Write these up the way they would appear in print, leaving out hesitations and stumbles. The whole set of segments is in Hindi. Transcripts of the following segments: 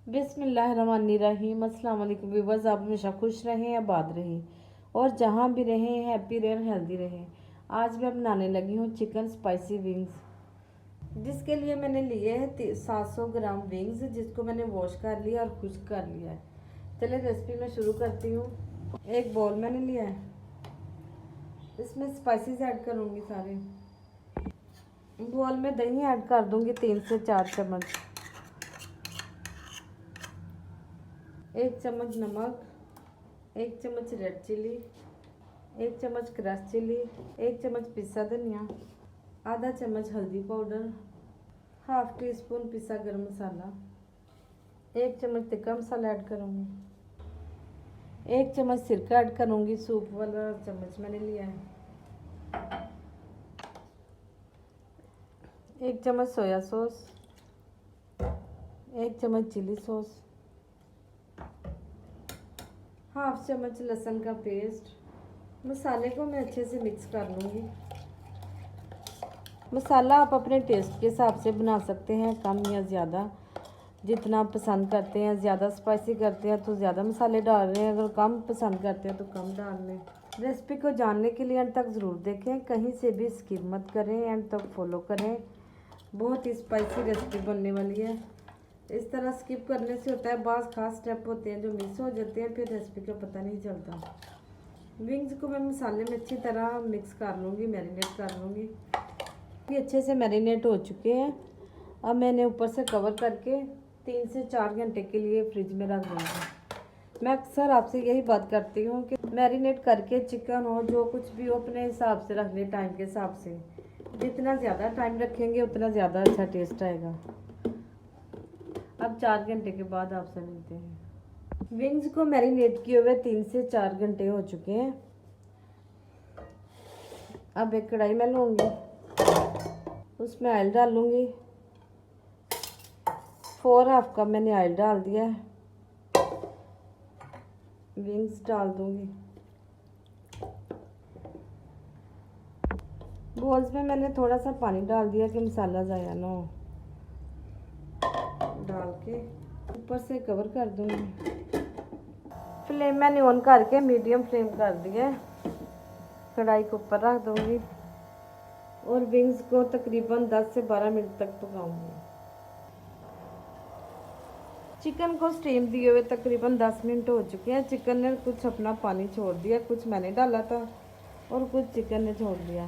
बिस्मिल्लाहिर्रहमानिर्रहीम। अस्सलाम वालेकुम व्यूअर्स, आप हमेशा खुश रहें, आबाद रहें और जहाँ भी रहें हैप्पी रहें, हेल्दी रहें। आज मैं बनाने लगी हूँ चिकन स्पाइसी विंग्स, जिसके लिए मैंने लिए हैं 700 ग्राम विंग्स, जिसको मैंने वॉश कर लिया और खुश्क कर लिया है। चलिए रेसिपी में शुरू करती हूँ। एक बॉल मैंने लिया है, इसमें स्पाइसेस ऐड करूँगी सारे। बॉल में दही ऐड कर दूँगी 3 से 4 चम्मच, 1 चम्मच नमक, 1 चम्मच रेड चिली, 1 चम्मच क्रश चिली, 1 चम्मच पिसा धनिया, आधा चम्मच हल्दी पाउडर, हाफ टी स्पून पिसा गरम मसाला, 1 चम्मच तिक्का मसाला ऐड करूँगी, 1 चम्मच सिरका ऐड करूँगी, सूप वाला चम्मच मैंने लिया है, 1 चम्मच सोया सॉस, 1 चम्मच चिली सॉस, हाफ चम्मच लहसुन का पेस्ट। मसाले को मैं अच्छे से मिक्स कर लूँगी। मसाला आप अपने टेस्ट के हिसाब से बना सकते हैं, कम या ज़्यादा, जितना आप पसंद करते हैं। ज़्यादा स्पाइसी करते हैं तो ज़्यादा मसाले डाल रहे हैं, अगर कम पसंद करते हैं तो कम डाल लें। रेसिपी को जानने के लिए एंड तक ज़रूर देखें, कहीं से भी स्किप मत करें, एंड तक फॉलो करें। बहुत ही स्पाइसी रेसिपी बनने वाली है। इस तरह स्किप करने से होता है, बाज़ खास स्टेप होते हैं जो मिस हो जाते हैं, फिर रेसिपी का पता नहीं चलता। विंग्स को मैं मसाले में अच्छी तरह मिक्स कर लूँगी, मैरिनेट कर लूँगी। ये अच्छे से मैरिनेट हो चुके हैं। अब मैंने ऊपर से कवर करके 3 से 4 घंटे के लिए फ्रिज में रख दूँगी। मैं अक्सर आपसे यही बात करती हूँ कि मैरिनेट करके चिकन हो, जो कुछ भी हो, अपने हिसाब से रख लें, टाइम के हिसाब से। जितना ज़्यादा टाइम रखेंगे उतना ज़्यादा अच्छा टेस्ट आएगा। अब 4 घंटे के बाद आपसे मिलते हैं। विंग्स को मैरिनेट किए हुए 3 से 4 घंटे हो चुके हैं। अब एक कढ़ाई में लूँगी, उसमें ऑयल डालूँगी। 4 कप मैंने ऑयल डाल दिया है। विंग्स डाल दूँगी। बॉल्स में मैंने थोड़ा सा पानी डाल दिया कि मसाला ज़ाया ना हो। डाल के ऊपर से कवर कर दूँगी। फ्लेम मैंने ऑन करके मीडियम फ्लेम कर दिया। कढ़ाई को ऊपर रख दूँगी और विंग्स को तकरीबन 10 से 12 मिनट तक पकाऊँगी। चिकन को स्टीम दिए हुए तकरीबन 10 मिनट हो चुके हैं। चिकन ने कुछ अपना पानी छोड़ दिया, कुछ मैंने डाला था और कुछ चिकन ने छोड़ दिया।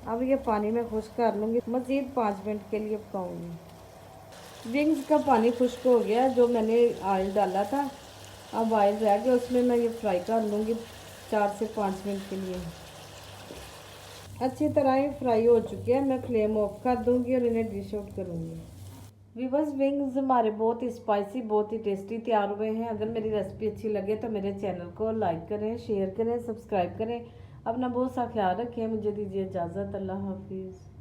अब ये पानी मैं खुश्क कर लूँगी, मज़ीद 5 मिनट के लिए पकाऊँगी। विंग्स का पानी खुश्क हो गया, जो मैंने ऑयल डाला था। अब ऑयल रह गया, उसमें मैं ये फ्राई कर लूँगी 4 से 5 मिनट के लिए। अच्छी तरह ये फ्राई हो चुके हैं। मैं फ्लेम ऑफ कर दूँगी और इन्हें डिश आउट करूँगी। व्यूअर्स, विंग्स हमारे बहुत ही स्पाइसी, बहुत ही टेस्टी तैयार हुए हैं। अगर मेरी रेसिपी अच्छी लगे तो मेरे चैनल को लाइक करें, शेयर करें, सब्सक्राइब करें। अपना बहुत सा ख्याल रखें। मुझे दीजिए इजाज़त। अल्लाह हाफिज़।